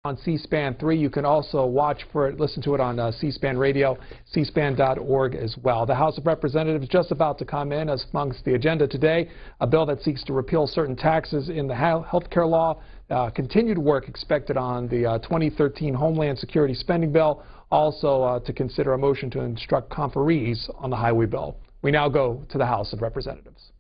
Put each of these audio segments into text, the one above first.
on C-SPAN 3. You can also watch for it, listen to it on C-SPAN radio, cspan.org as well. The House of Representatives is just about to come in. As amongst the agenda today, a bill that seeks to repeal certain taxes in the health care law. Continued work expected on the 2013 Homeland Security spending bill. Also to consider a motion to instruct conferees on the highway bill. We now go to the House of Representatives.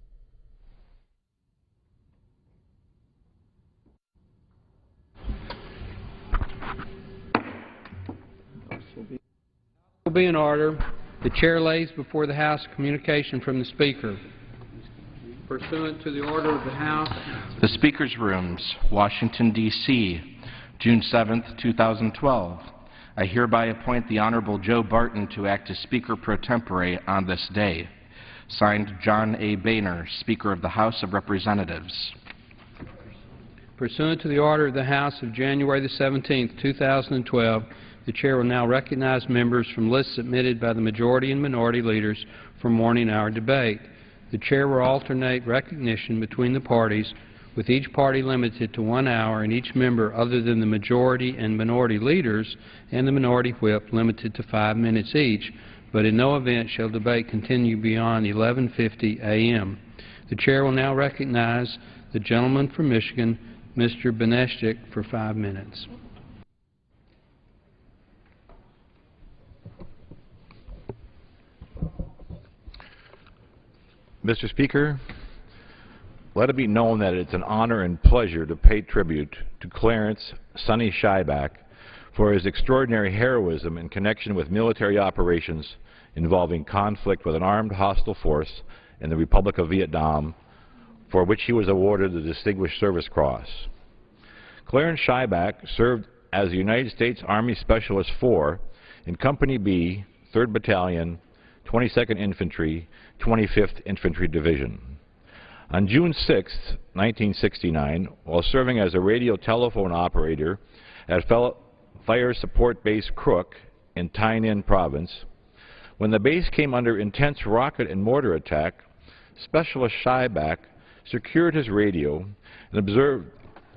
Will be in order. The chair lays before the House a communication from the Speaker. Pursuant to the order of the House. The Speaker's Rooms, Washington, D.C., June 7, 2012. I hereby appoint the Honorable Joe Barton to act as Speaker pro tempore on this day. Signed, John A. Boehner, Speaker of the House of Representatives. Pursuant to the order of the House of January the 17th, 2012, the Chair will now recognize members from lists submitted by the majority and minority leaders for morning hour debate. The Chair will alternate recognition between the parties, with each party limited to 1 hour and each member other than the majority and minority leaders and the minority whip limited to 5 minutes each, but in no event shall debate continue beyond 11:50 a.m. The Chair will now recognize the gentleman from Michigan, Mr. Benestick, for 5 minutes. Mr. Speaker, let it be known that it's an honor and pleasure to pay tribute to Clarence Sonny Schieback for his extraordinary heroism in connection with military operations involving conflict with an armed hostile force in the Republic of Vietnam, for which he was awarded the Distinguished Service Cross. Clarence Schieback served as the United States Army Specialist 4 in Company B, 3rd Battalion, 22nd Infantry, 25th Infantry Division. On June 6, 1969, while serving as a radio telephone operator at Fire Support Base Crook in Tay Ninh Province, when the base came under intense rocket and mortar attack, Specialist Schieback secured his radio and observed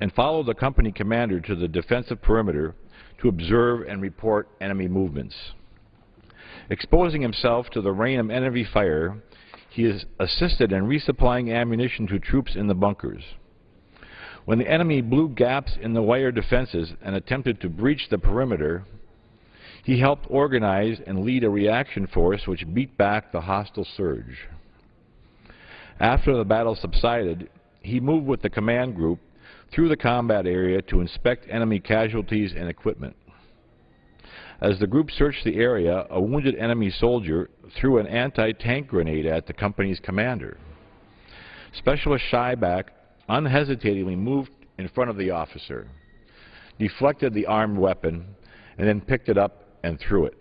and followed the company commander to the defensive perimeter to observe and report enemy movements. Exposing himself to the rain of enemy fire, he is assisted in resupplying ammunition to troops in the bunkers. When the enemy blew gaps in the wire defenses and attempted to breach the perimeter, he helped organize and lead a reaction force which beat back the hostile surge. After the battle subsided, he moved with the command group through the combat area to inspect enemy casualties and equipment. As the group searched the area, a wounded enemy soldier threw an anti-tank grenade at the company's commander. Specialist Schieback unhesitatingly moved in front of the officer, deflected the armed weapon, and then picked it up and threw it.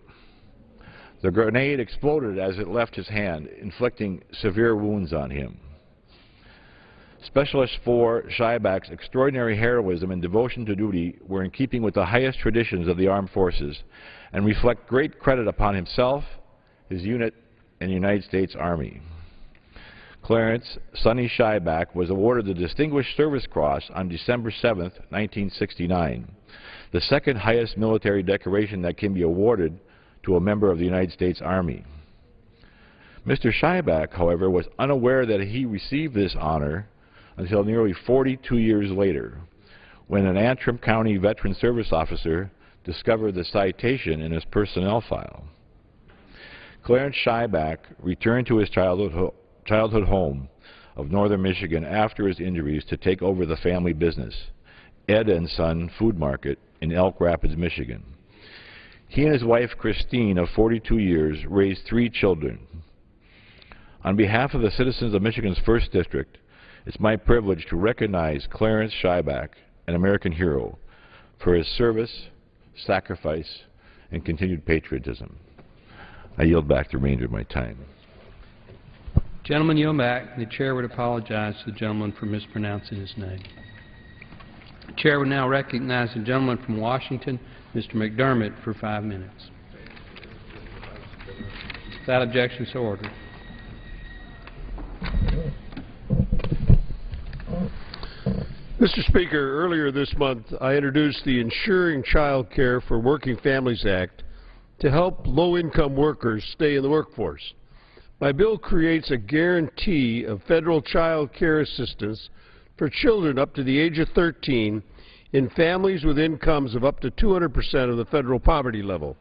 The grenade exploded as it left his hand, inflicting severe wounds on him. Specialist 4 Schieback's extraordinary heroism and devotion to duty were in keeping with the highest traditions of the armed forces and reflect great credit upon himself, his unit, and the United States Army. Clarence Sonny Schieback was awarded the Distinguished Service Cross on December 7, 1969, the second highest military decoration that can be awarded to a member of the United States Army. Mr. Schieback, however, was unaware that he received this honor until nearly 42 years later, when an Antrim County veteran service officer discovered the citation in his personnel file. Clarence Schieback returned to his childhood home of northern Michigan after his injuries to take over the family business, Ed & Son Food Market in Elk Rapids, Michigan. He and his wife, Christine, of 42 years, raised 3 children. On behalf of the citizens of Michigan's 1st District, it's my privilege to recognize Clarence Schieback, an American hero, for his service, sacrifice, and continued patriotism. I yield back the remainder of my time. Gentleman yield back. The Chair would apologize to the gentleman for mispronouncing his name. The Chair would now recognize the gentleman from Washington, Mr. McDermott, for 5 minutes. Without objection, so ordered. Mr. Speaker, earlier this month I introduced the Ensuring Child Care for Working Families Act to help low-income workers stay in the workforce. My bill creates a guarantee of federal child care assistance for children up to the age of 13 in families with incomes of up to 200% of the federal poverty level.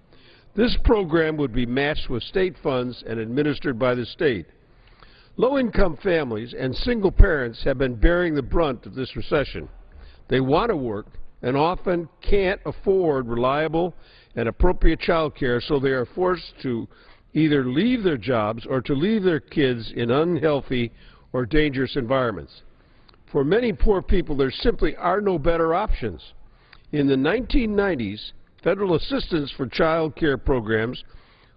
This program would be matched with state funds and administered by the state. Low-income families and single parents have been bearing the brunt of this recession. They want to work and often can't afford reliable and appropriate child care, so they are forced to either leave their jobs or to leave their kids in unhealthy or dangerous environments. For many poor people, there simply are no better options. In the 1990s, federal assistance for child care programs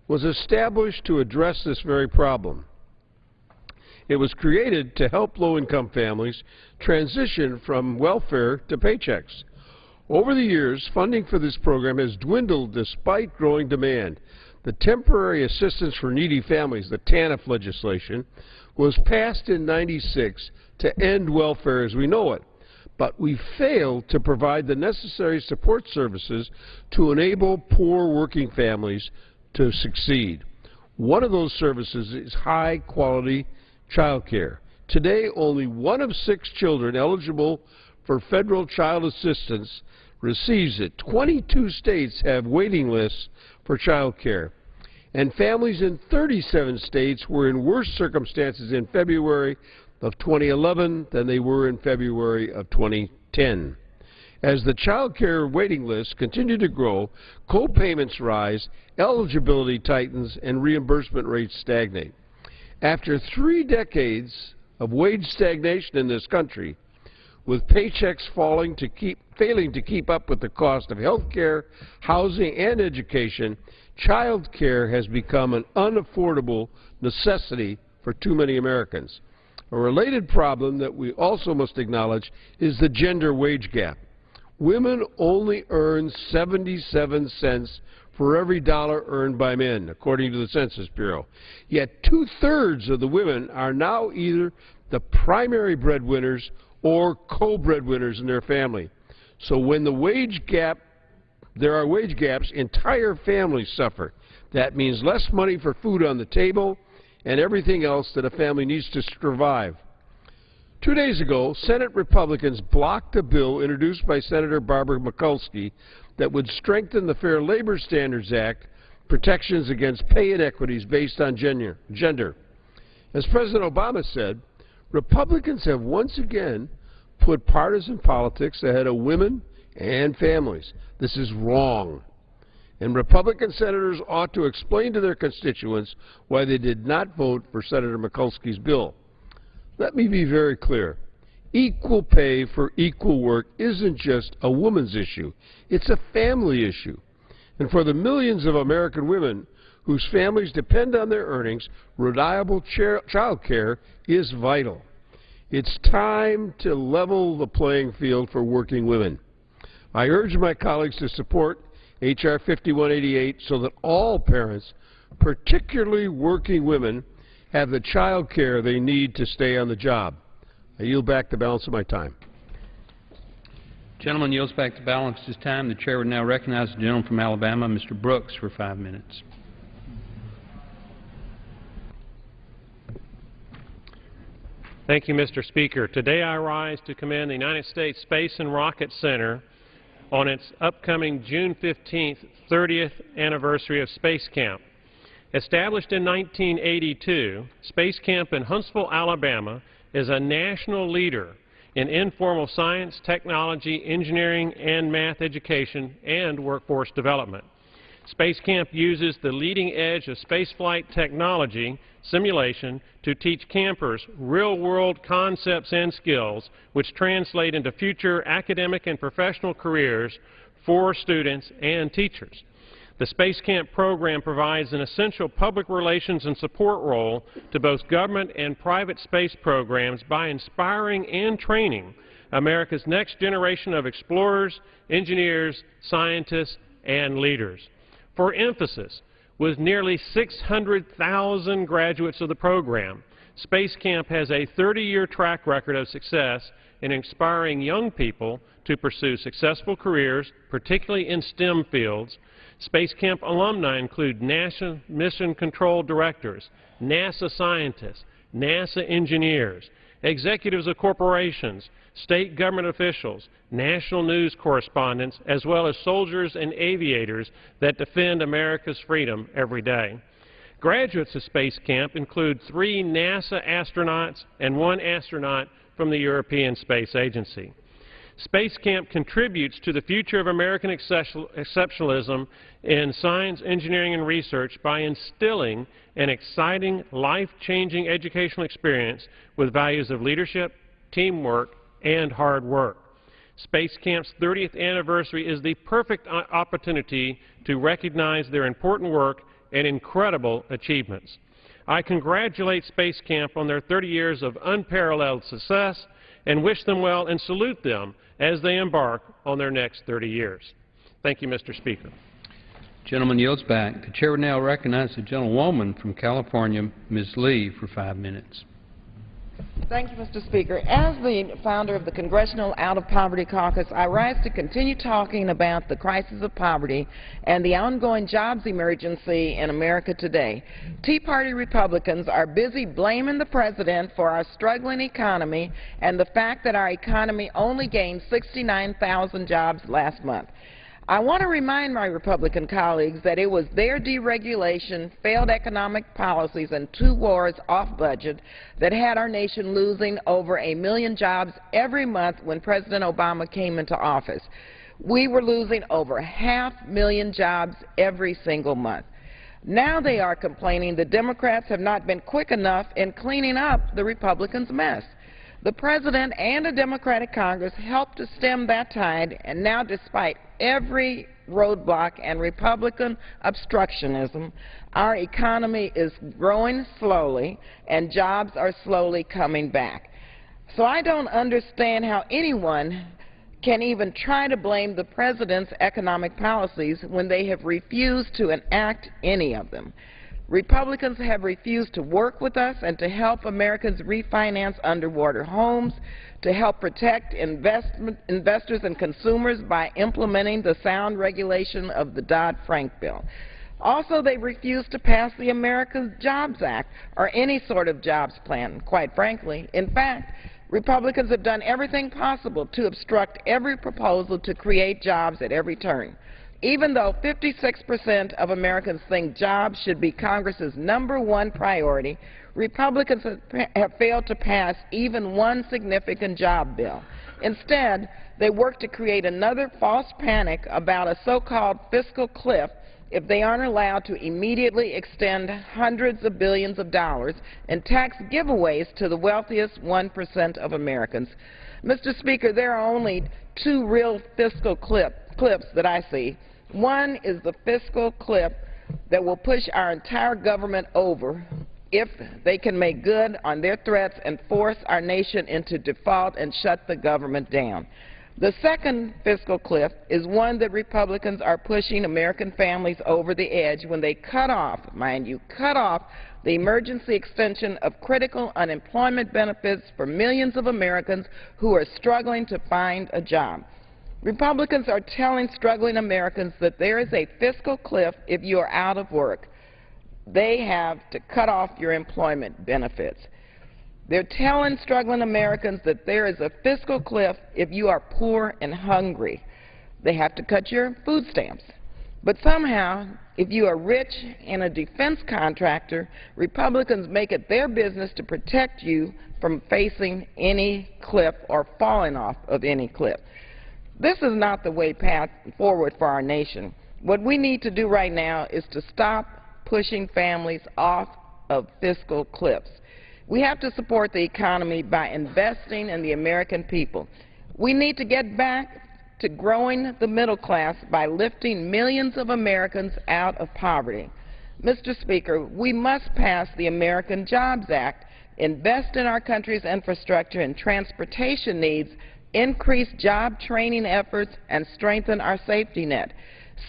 was established to address this very problem. It was created to help low-income families transition from welfare to paychecks. Over the years, funding for this program has dwindled despite growing demand. The Temporary Assistance for Needy Families, the TANF legislation, was passed in '96 to end welfare as we know it. But we failed to provide the necessary support services to enable poor working families to succeed. One of those services is high-quality child care. Today, only 1 of 6 children eligible for federal child assistance receives it. 22 states have waiting lists for child care, and families in 37 states were in worse circumstances in February of 2011 than they were in February of 2010. As the child care waiting lists continue to grow, co-payments rise, eligibility tightens, and reimbursement rates stagnate. After 3 decades of wage stagnation in this country, with paychecks failing to keep up with the cost of health care, housing, and education, child care has become an unaffordable necessity for too many Americans. A related problem that we also must acknowledge is the gender wage gap. Women only earn 77 cents for every dollar earned by men, according to the Census Bureau. Yet 2/3 of the women are now either the primary breadwinners or co-breadwinners in their family. So when there are wage gaps, entire families suffer. That means less money for food on the table and everything else that a family needs to survive. 2 days ago, Senate Republicans blocked a bill introduced by Senator Barbara Mikulski that would strengthen the Fair Labor Standards Act protections against pay inequities based on gender. As President Obama said, Republicans have once again put partisan politics ahead of women and families. This is wrong. And Republican senators ought to explain to their constituents why they did not vote for Senator Mikulski's bill. Let me be very clear. Equal pay for equal work isn't just a woman's issue. It's a family issue. And for the millions of American women whose families depend on their earnings, reliable child care is vital. It's time to level the playing field for working women. I urge my colleagues to support H.R. 5188 so that all parents, particularly working women, have the child care they need to stay on the job. I yield back the balance of my time. Gentleman yields back the balance of his time. The chair would now recognize the gentleman from Alabama, Mr. Brooks, for 5 minutes. Thank you, Mr. Speaker. Today I rise to commend the United States Space and Rocket Center on its upcoming June 15th, 30th anniversary of Space Camp. Established in 1982, Space Camp in Huntsville, Alabama is a national leader in informal science, technology, engineering, and math education and workforce development. Space Camp uses the leading edge of spaceflight technology simulation to teach campers real-world concepts and skills which translate into future academic and professional careers for students and teachers. The Space Camp program provides an essential public relations and support role to both government and private space programs by inspiring and training America's next generation of explorers, engineers, scientists, and leaders. For emphasis, with nearly 600,000 graduates of the program, Space Camp has a 30-year track record of success in inspiring young people to pursue successful careers, particularly in STEM fields. Space Camp alumni include NASA Mission Control Directors, NASA scientists, NASA engineers, executives of corporations, state government officials, national news correspondents, as well as soldiers and aviators that defend America's freedom every day. Graduates of Space Camp include 3 NASA astronauts and 1 astronaut from the European Space Agency. Space Camp contributes to the future of American exceptionalism in science, engineering, and research by instilling an exciting, life-changing educational experience with values of leadership, teamwork, and hard work. Space Camp's 30th anniversary is the perfect opportunity to recognize their important work and incredible achievements. I congratulate Space Camp on their 30 years of unparalleled success and wish them well and salute them as they embark on their next 30 years. Thank you, Mr. Speaker. Gentleman yields back. The chair will now recognize the gentlewoman from California, Ms. Lee, for 5 minutes. Thank you, Mr. Speaker. As the founder of the Congressional Out of Poverty Caucus, I rise to continue talking about the crisis of poverty and the ongoing jobs emergency in America today. Tea Party Republicans are busy blaming the President for our struggling economy and the fact that our economy only gained 69,000 jobs last month. I want to remind my Republican colleagues that it was their deregulation, failed economic policies, and 2 wars off budget that had our nation losing over 1 million jobs every month when President Obama came into office. We were losing over 500,000 jobs every single month. Now they are complaining the Democrats have not been quick enough in cleaning up the Republicans' mess. The President and a Democratic Congress helped to stem that tide, and now despite every roadblock and Republican obstructionism, our economy is growing slowly and jobs are slowly coming back. So I don't understand how anyone can even try to blame the President's economic policies when they have refused to enact any of them. Republicans have refused to work with us and to help Americans refinance underwater homes, to help protect investors and consumers by implementing the sound regulation of the Dodd-Frank bill. Also, they refuse to pass the American Jobs Act or any sort of jobs plan, quite frankly. In fact, Republicans have done everything possible to obstruct every proposal to create jobs at every turn. Even though 56% of Americans think jobs should be Congress's #1 priority, Republicans have failed to pass even one significant job bill. Instead, they work to create another false panic about a so-called fiscal cliff if they aren't allowed to immediately extend hundreds of billions of dollars in tax giveaways to the wealthiest 1% of Americans. Mr. Speaker, there are only 2 real fiscal clips that I see. One is the fiscal cliff that will push our entire government over if they can make good on their threats and force our nation into default and shut the government down. The second fiscal cliff is one that Republicans are pushing American families over the edge when they cut off, mind you, cut off the emergency extension of critical unemployment benefits for millions of Americans who are struggling to find a job. Republicans are telling struggling Americans that there is a fiscal cliff if you are out of work. They have to cut off your employment benefits. They're telling struggling Americans that there is a fiscal cliff if you are poor and hungry. They have to cut your food stamps. But somehow, if you are rich and a defense contractor, Republicans make it their business to protect you from facing any cliff or falling off of any cliff. This is not the way path forward for our nation. What we need to do right now is to stop pushing families off of fiscal cliffs. We have to support the economy by investing in the American people. We need to get back to growing the middle class by lifting millions of Americans out of poverty. Mr. Speaker, we must pass the American Jobs Act, invest in our country's infrastructure and transportation needs, increase job training efforts, and strengthen our safety net.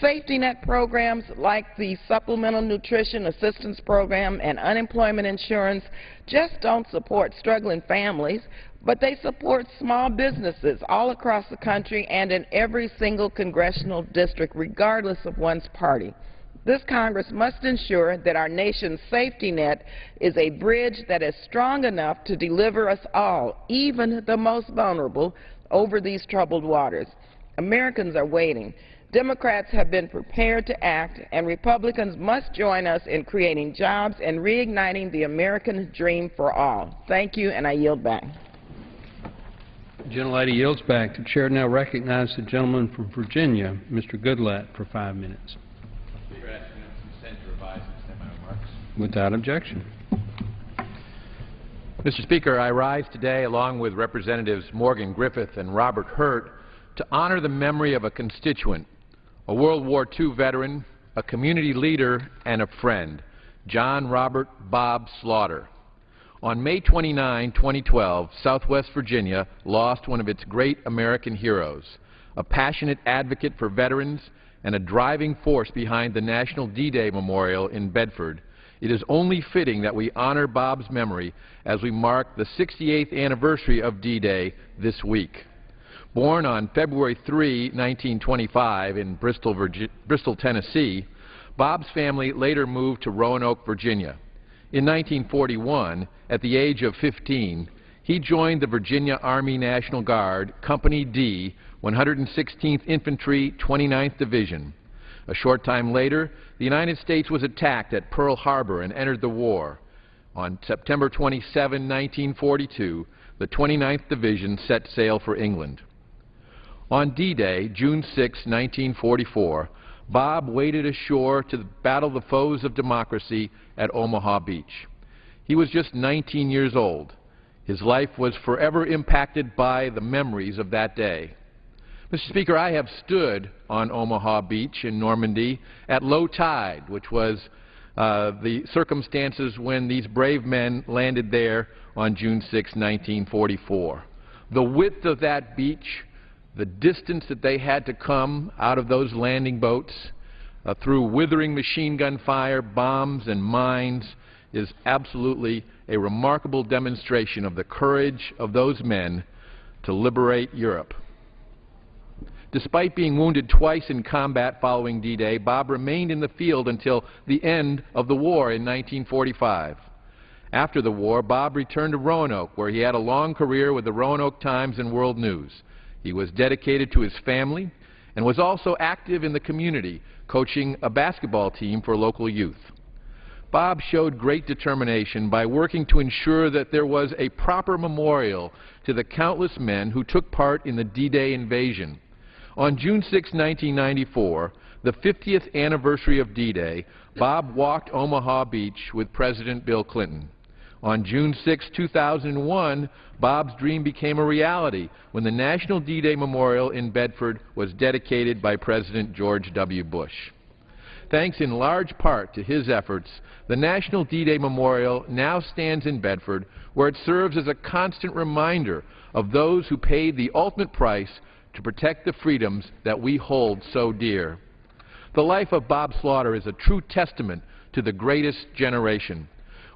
Safety net programs like the Supplemental Nutrition Assistance Program and unemployment insurance just don't support struggling families, but they support small businesses all across the country and in every single congressional district, regardless of one's party. This Congress must ensure that our nation's safety net is a bridge that is strong enough to deliver us all, even the most vulnerable, over these troubled waters. Americans are waiting. Democrats have been prepared to act, and Republicans must join us in creating jobs and reigniting the American dream for all. Thank you, and I yield back. The gentlelady yields back. The chair now recognizes the gentleman from Virginia, Mr. Goodlatte, for 5 minutes. Speaker, I ask consent to revise and extend my remarks. Without objection. Mr. Speaker, I rise today along with Representatives Morgan Griffith and Robert Hurt to honor the memory of a constituent, a World War II veteran, a community leader, and a friend, John Robert Bob Slaughter. On May 29, 2012, Southwest Virginia lost one of its great American heroes, a passionate advocate for veterans and a driving force behind the National D-Day Memorial in Bedford. It is only fitting that we honor Bob's memory as we mark the 68th anniversary of D-Day this week. Born on February 3, 1925 in Bristol, Tennessee, Bob's family later moved to Roanoke, Virginia. In 1941, at the age of 15, he joined the Virginia Army National Guard, Company D, 116th Infantry, 29th Division. A short time later, the United States was attacked at Pearl Harbor and entered the war. On September 27, 1942, the 29th Division set sail for England. On D-Day, June 6, 1944, Bob waded ashore to battle the foes of democracy at Omaha Beach. He was just 19 years old. His life was forever impacted by the memories of that day. Mr. Speaker, I have stood on Omaha Beach in Normandy at low tide, which was the circumstances when these brave men landed there on June 6, 1944. The width of that beach, the distance that they had to come out of those landing boats through withering machine gun fire, bombs, and mines is absolutely a remarkable demonstration of the courage of those men to liberate Europe. Despite being wounded twice in combat following D-Day, Bob remained in the field until the end of the war in 1945. After the war, Bob returned to Roanoke, where he had a long career with the Roanoke Times and World News. He was dedicated to his family and was also active in the community, coaching a basketball team for local youth. Bob showed great determination by working to ensure that there was a proper memorial to the countless men who took part in the D-Day invasion. On June 6, 1994, the 50th anniversary of D-Day, Bob walked Omaha Beach with President Bill Clinton. On June 6, 2001, Bob's dream became a reality when the National D-Day Memorial in Bedford was dedicated by President George W. Bush. Thanks in large part to his efforts, the National D-Day Memorial now stands in Bedford, where it serves as a constant reminder of those who paid the ultimate price to protect the freedoms that we hold so dear. The life of Bob Slaughter is a true testament to the greatest generation.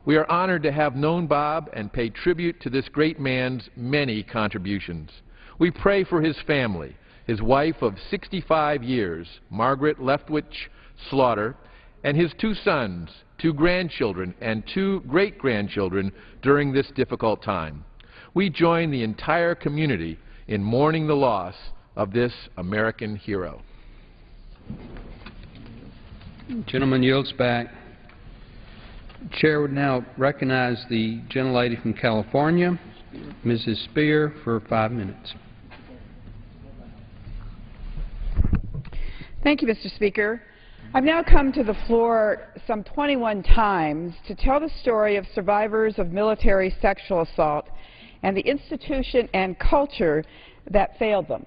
We are honored to have known Bob and pay tribute to this great man's many contributions. We pray for his family, his wife of 65 years, Margaret Leftwich Slaughter, and his 2 sons, 2 grandchildren, and 2 great-grandchildren during this difficult time. We join the entire community in mourning the loss of this American hero. Gentleman yields back. Chair would now recognize the gentlelady from California, Mrs. Spear, for 5 minutes. Thank you, Mr. Speaker. I've now come to the floor some 21 times to tell the story of survivors of military sexual assault and the institution and culture that failed them.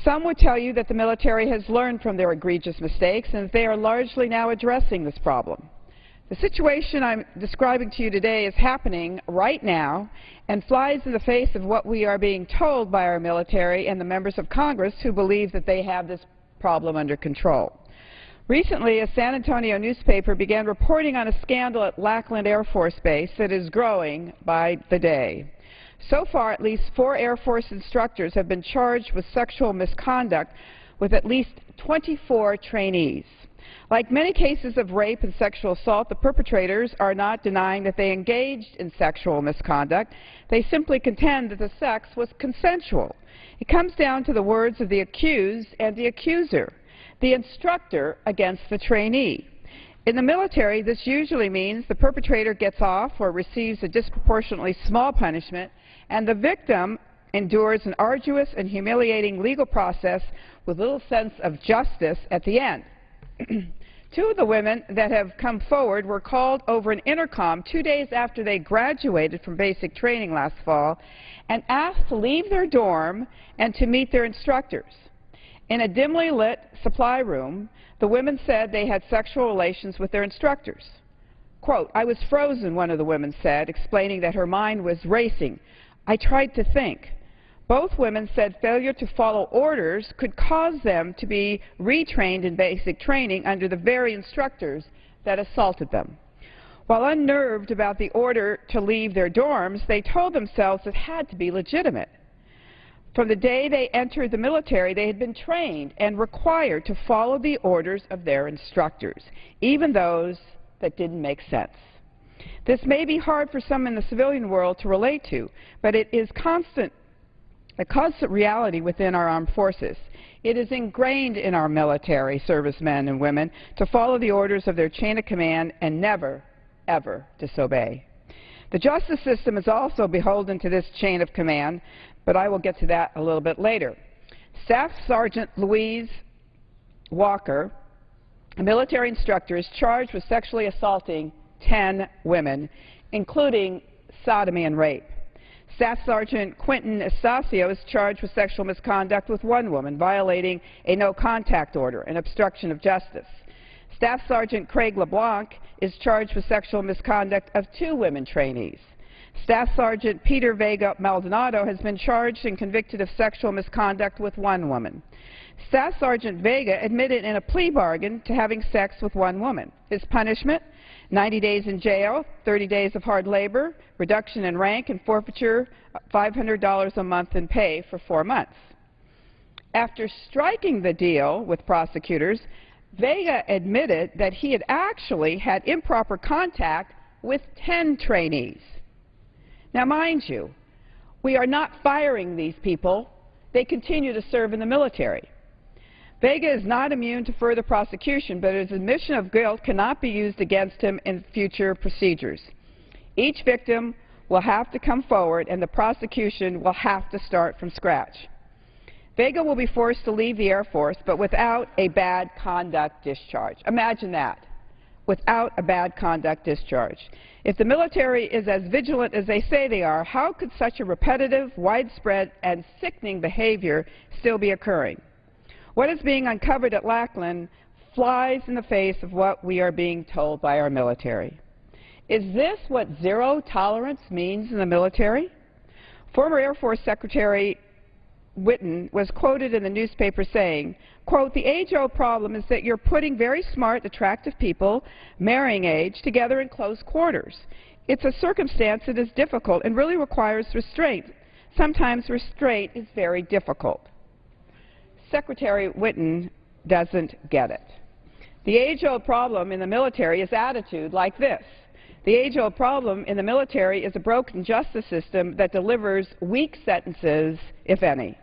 Some would tell you that the military has learned from their egregious mistakes and they are largely now addressing this problem. The situation I'm describing to you today is happening right now and flies in the face of what we are being told by our military and the members of Congress who believe that they have this problem under control. Recently, a San Antonio newspaper began reporting on a scandal at Lackland Air Force Base that is growing by the day. So far, at least 4 Air Force instructors have been charged with sexual misconduct with at least 24 trainees. Like many cases of rape and sexual assault, the perpetrators are not denying that they engaged in sexual misconduct. They simply contend that the sex was consensual. It comes down to the words of the accused and the accuser, the instructor against the trainee. In the military, this usually means the perpetrator gets off or receives a disproportionately small punishment, and the victim endures an arduous and humiliating legal process with little sense of justice at the end. 2 of the women that have come forward were called over an intercom 2 days after they graduated from basic training last fall and asked to leave their dorm and to meet their instructors. In a dimly lit supply room, the women said they had sexual relations with their instructors. Quote, "I was frozen," one of the women said, explaining that her mind was racing. "I tried to think." Both women said failure to follow orders could cause them to be retrained in basic training under the very instructors that assaulted them. While unnerved about the order to leave their dorms, they told themselves it had to be legitimate. From the day they entered the military, they had been trained and required to follow the orders of their instructors, even those that didn't make sense. This may be hard for some in the civilian world to relate to, but it is a constant reality within our armed forces. It is ingrained in our military servicemen and women to follow the orders of their chain of command and never, ever disobey. The justice system is also beholden to this chain of command, but I will get to that a little bit later. Staff Sergeant Louise Walker, a military instructor, is charged with sexually assaulting 10 women, including sodomy and rape. Staff Sergeant Quentin Estacio is charged with sexual misconduct with 1 woman, violating a no-contact order and obstruction of justice. Staff Sergeant Craig LeBlanc is charged with sexual misconduct of 2 women trainees. Staff Sergeant Peter Vega Maldonado has been charged and convicted of sexual misconduct with 1 woman. Staff Sergeant Vega admitted in a plea bargain to having sex with 1 woman. His punishment, 90 days in jail, 30 days of hard labor, reduction in rank, and forfeiture $500 a month in pay for 4 months. After striking the deal with prosecutors, Vega admitted that he had actually had improper contact with 10 trainees. Now, mind you, we are not firing these people. They continue to serve in the military. Vega is not immune to further prosecution, but his admission of guilt cannot be used against him in future procedures. Each victim will have to come forward, and the prosecution will have to start from scratch. Vega will be forced to leave the Air Force, but without a bad conduct discharge. Imagine that, without a bad conduct discharge. If the military is as vigilant as they say they are, how could such a repetitive, widespread, and sickening behavior still be occurring? What is being uncovered at Lackland flies in the face of what we are being told by our military. Is this what zero tolerance means in the military? Former Air Force Secretary Whitten was quoted in the newspaper saying, quote, "The age-old problem is that you're putting very smart, attractive people, marrying age, together in close quarters. It's a circumstance that is difficult and really requires restraint. Sometimes restraint is very difficult." Secretary Whitten doesn't get it. The age-old problem in the military is attitude like this. The age-old problem in the military is a broken justice system that delivers weak sentences, if any.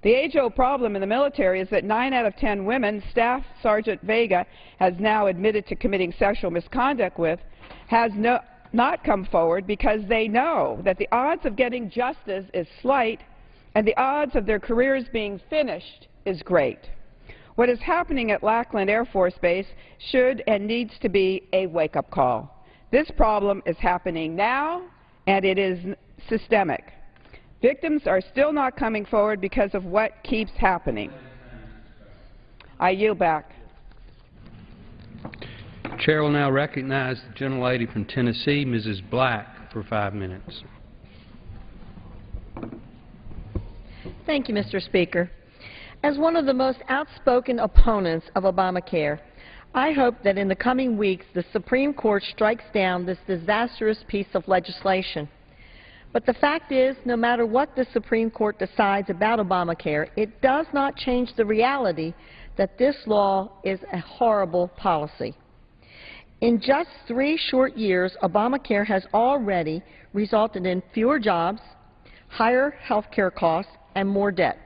The age-old problem in the military is that 9 out of 10 women Staff Sergeant Vega has now admitted to committing sexual misconduct with has not come forward because they know that the odds of getting justice is slight and the odds of their careers being finished is great. What is happening at Lackland Air Force Base should and needs to be a wake-up call. This problem is happening now, and it is systemic. Victims are still not coming forward because of what keeps happening. I yield back. Chair will now recognize the gentlelady from Tennessee, Mrs. Black, for 5 minutes. Thank you, Mr. Speaker. As one of the most outspoken opponents of Obamacare, I hope that in the coming weeks the Supreme Court strikes down this disastrous piece of legislation. But the fact is, no matter what the Supreme Court decides about Obamacare, it does not change the reality that this law is a horrible policy. In just 3 short years, Obamacare has already resulted in fewer jobs, higher health care costs, and more debt.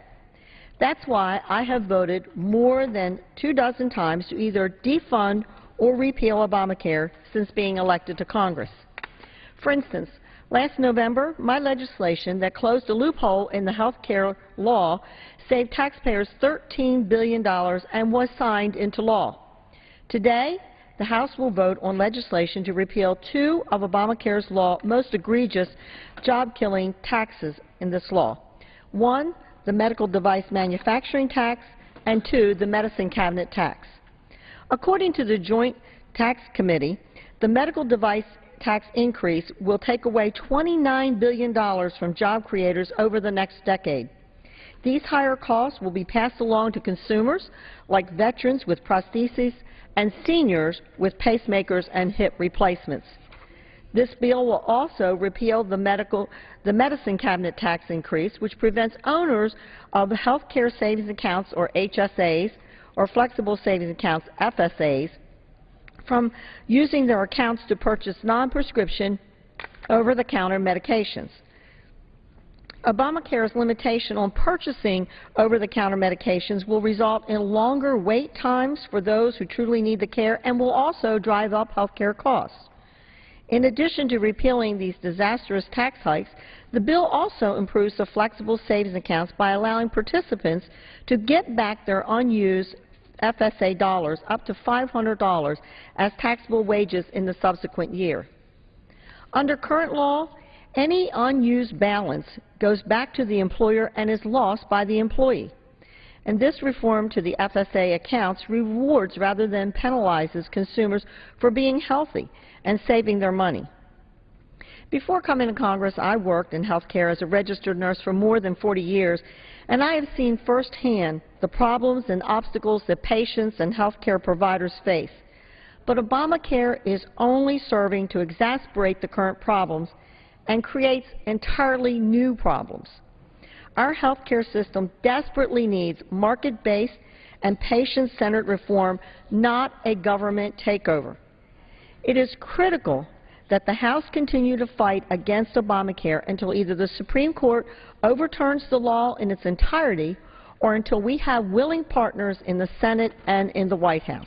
That's why I have voted more than 24 times to either defund or repeal Obamacare since being elected to Congress. For instance, last November, my legislation that closed a loophole in the health care law saved taxpayers $13 billion and was signed into law. Today, the House will vote on legislation to repeal 2 of Obamacare's most egregious job-killing taxes in this law. 1, the medical device manufacturing tax, and 2, the medicine cabinet tax. According to the Joint Tax Committee, the medical device tax increase will take away $29 billion from job creators over the next decade. These higher costs will be passed along to consumers like veterans with prostheses and seniors with pacemakers and hip replacements. This bill will also repeal the medicine cabinet tax increase, which prevents owners of health care savings accounts, or HSAs, or flexible savings accounts, FSAs, from using their accounts to purchase non-prescription, over-the-counter medications. Obamacare's limitation on purchasing over-the-counter medications will result in longer wait times for those who truly need the care and will also drive up health care costs. In addition to repealing these disastrous tax hikes, the bill also improves the flexible savings accounts by allowing participants to get back their unused FSA dollars up to $500 as taxable wages in the subsequent year. Under current law, any unused balance goes back to the employer and is lost by the employee. And this reform to the FSA accounts rewards rather than penalizes consumers for being healthy and saving their money. Before coming to Congress, I worked in health care as a registered nurse for more than 40 years, and I have seen firsthand the problems and obstacles that patients and health care providers face. But Obamacare is only serving to exacerbate the current problems and creates entirely new problems. Our health care system desperately needs market-based and patient-centered reform, not a government takeover. It is critical that the House continue to fight against Obamacare until either the Supreme Court overturns the law in its entirety or until we have willing partners in the Senate and in the White House.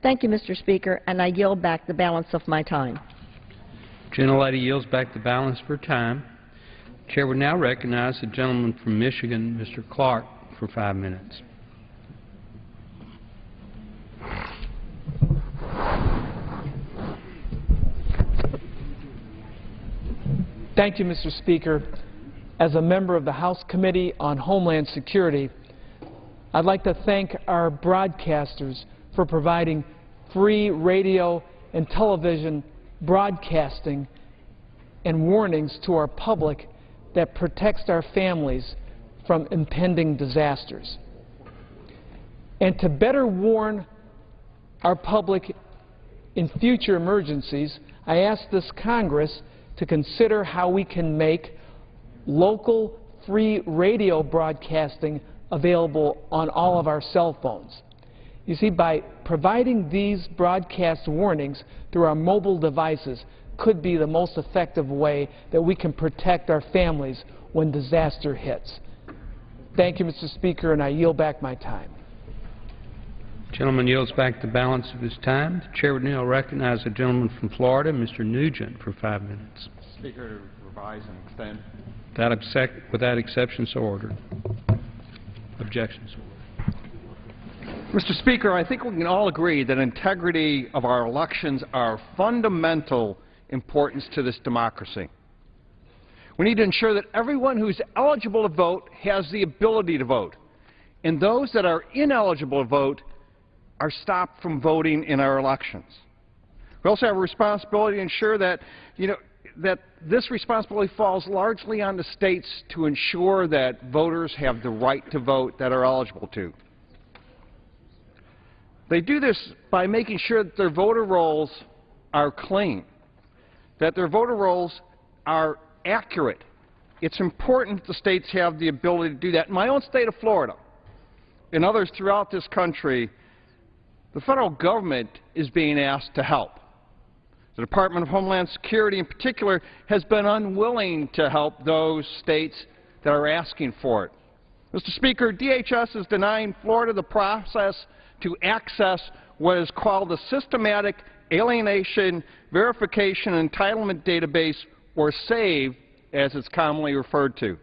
Thank you, Mr. Speaker, and I yield back the balance of my time. Gentlelady yields back the balance of her time. The Chair would now recognize the gentleman from Michigan, Mr. Clark, for 5 minutes. Thank you, Mr. Speaker. As a member of the House Committee on Homeland Security, I'd like to thank our broadcasters for providing free radio and television broadcasting and warnings to our public that protects our families from impending disasters. And to better warn our public in future emergencies, I ask this Congress to consider how we can make local free radio broadcasting available on all of our cell phones. You see, by providing these broadcast warnings through our mobile devices could be the most effective way that we can protect our families when disaster hits. Thank you, Mr. Speaker, and I yield back my time. The gentleman yields back the balance of his time. The Chair would now recognize the gentleman from Florida, Mr. Nugent, for 5 minutes. Speaker, to revise and extend. Without exception, so ordered. Objections. Mr. Speaker, I think we can all agree that integrity of our elections are of fundamental importance to this democracy. We need to ensure that everyone who is eligible to vote has the ability to vote, and those that are ineligible to vote are stopped from voting in our elections. We also have a responsibility to ensure that, that this responsibility falls largely on the states to ensure that voters have the right to vote that are eligible to. They do this by making sure that their voter rolls are clean, that their voter rolls are accurate. It's important that the states have the ability to do that. In my own state of Florida, and others throughout this country, the federal government is being asked to help. The Department of Homeland Security in particular has been unwilling to help those states that are asking for it. Mr. Speaker, DHS is denying Florida the process to access what is called the Systematic Alienation Verification Entitlement Database, or SAVE, as it's commonly referred to.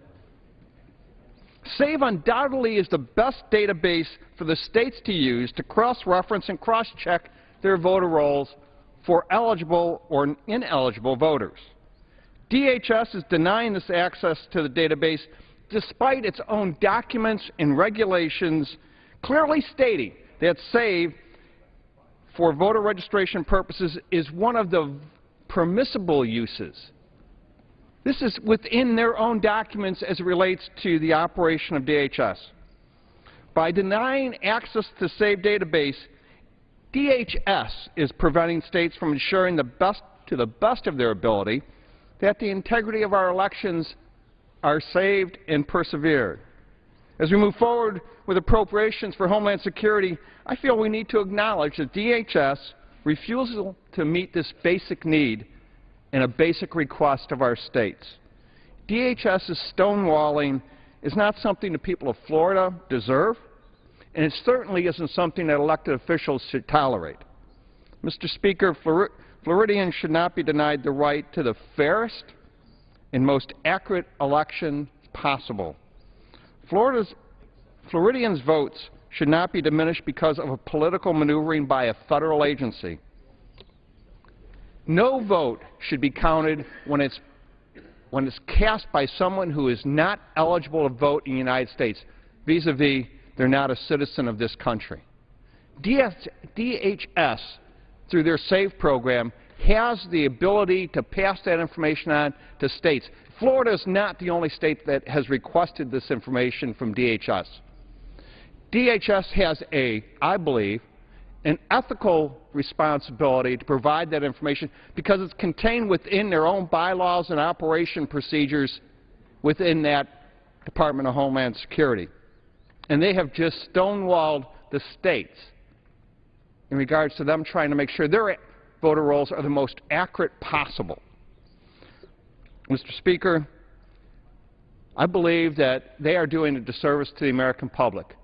SAVE undoubtedly is the best database for the states to use to cross-reference and cross-check their voter rolls for eligible or ineligible voters. DHS is denying this access to the database despite its own documents and regulations clearly stating that SAVE, for voter registration purposes, is one of the permissible uses. This is within their own documents as it relates to the operation of DHS. By denying access to SAVE database, DHS is preventing states from ensuring to the best of their ability that the integrity of our elections are saved and persevered. As we move forward with appropriations for Homeland Security, I feel we need to acknowledge that DHS refusal to meet this basic need and a basic request of our states. DHS's stonewalling is not something the people of Florida deserve, and it certainly isn't something that elected officials should tolerate. Mr. Speaker, Floridians should not be denied the right to the fairest and most accurate election possible. Floridians' votes should not be diminished because of a political maneuvering by a federal agency. No vote should be counted when it's cast by someone who is not eligible to vote in the United States, vis-a-vis they're not a citizen of this country. DHS, through their SAVE program, has the ability to pass that information on to states. Florida is not the only state that has requested this information from DHS. DHS has I believe, an ethical responsibility to provide that information because it's contained within their own bylaws and operation procedures within that Department of Homeland Security. And they have just stonewalled the states in regards to them trying to make sure their voter rolls are the most accurate possible. Mr. Speaker, I believe that they are doing a disservice to the American public.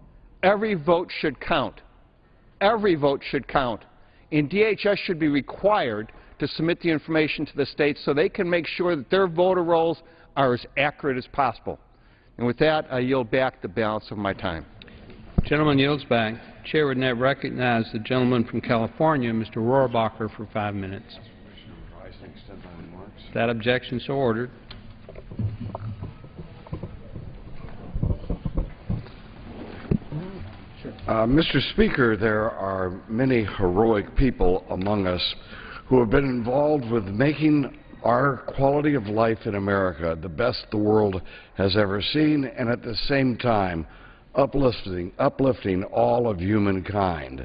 Every vote should count. Every vote should count. And DHS should be required to submit the information to the states so they can make sure that their voter rolls are as accurate as possible. And with that, I yield back the balance of my time. The gentleman yields back. The Chair would now recognize the gentleman from California, Mr. Rohrabacher, for 5 minutes. That objection so ordered. Mr. Speaker, there are many heroic people among us who have been involved with making our quality of life in America the best the world has ever seen, and at the same time uplifting all of humankind.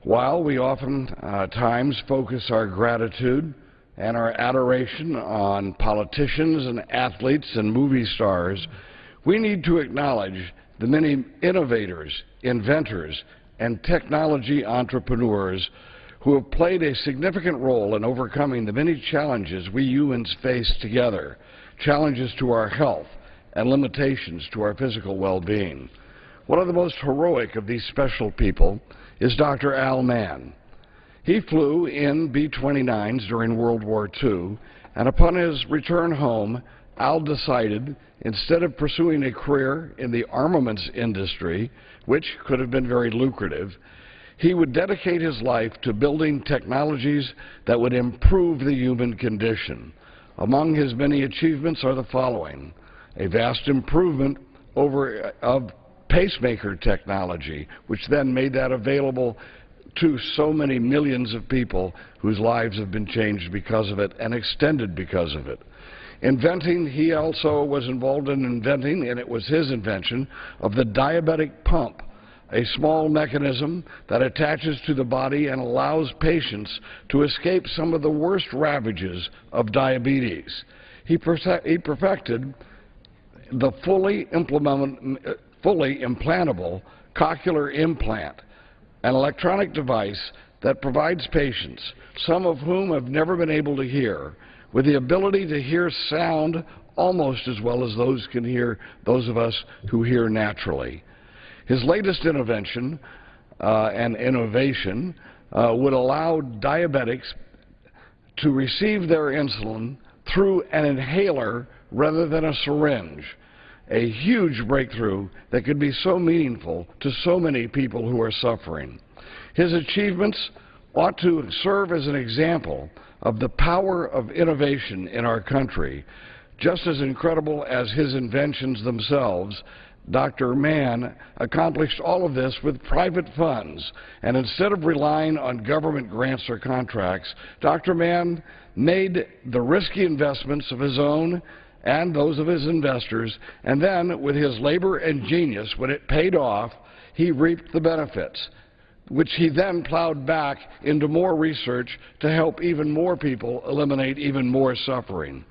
While we often times focus our gratitude and our adoration on politicians and athletes and movie stars, we need to acknowledge the many innovators, inventors, and technology entrepreneurs who have played a significant role in overcoming the many challenges we humans face together, challenges to our health and limitations to our physical well-being. One of the most heroic of these special people is Dr. Al Mann. He flew in B-29s during World War II, and upon his return home, Al decided, instead of pursuing a career in the armaments industry, which could have been very lucrative, he would dedicate his life to building technologies that would improve the human condition. Among his many achievements are the following: a vast improvement of pacemaker technology, which then made that available to so many millions of people whose lives have been changed because of it and extended because of it. Inventing, he also was involved in inventing, and it was his invention, of the diabetic pump, a small mechanism that attaches to the body and allows patients to escape some of the worst ravages of diabetes. He perfected the fully implantable cochlear implant, an electronic device that provides patients, some of whom have never been able to hear, with the ability to hear sound almost as well as those of us who hear naturally. His latest innovation and innovation would allow diabetics to receive their insulin through an inhaler rather than a syringe, a huge breakthrough that could be so meaningful to so many people who are suffering. His achievements ought to serve as an example of the power of innovation in our country. Just as incredible as his inventions themselves, Dr. Mann accomplished all of this with private funds, and instead of relying on government grants or contracts, Dr. Mann made the risky investments of his own and those of his investors, and then, with his labor and genius, when it paid off, he reaped the benefits, which he then plowed back into more research to help even more people eliminate even more suffering.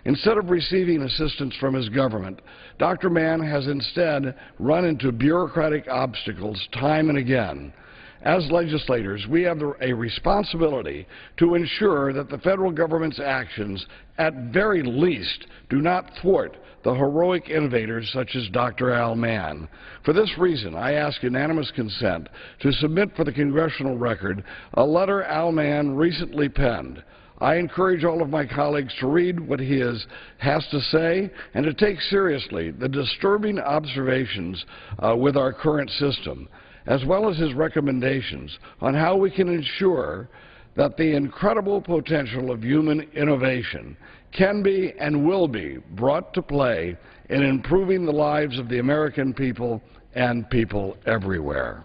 Instead of receiving assistance from his government, Dr. Mann has instead run into bureaucratic obstacles time and again. As legislators, we have a responsibility to ensure that the federal government's actions, at very least, do not thwart the heroic innovators such as Dr. Al Mann. For this reason, I ask unanimous consent to submit for the congressional record a letter Al Mann recently penned. I encourage all of my colleagues to read what he has to say and to take seriously the disturbing observations with our current system, as well as his recommendations on how we can ensure that the incredible potential of human innovation can be and will be brought to play in improving the lives of the American people and people everywhere.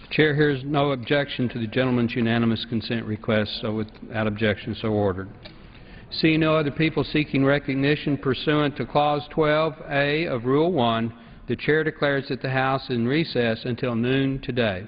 The Chair hears no objection to the gentleman's unanimous consent request, so without objection, so ordered. Seeing no other people seeking recognition pursuant to Clause 12A of Rule 1, the Chair declares that the House is in recess until noon today.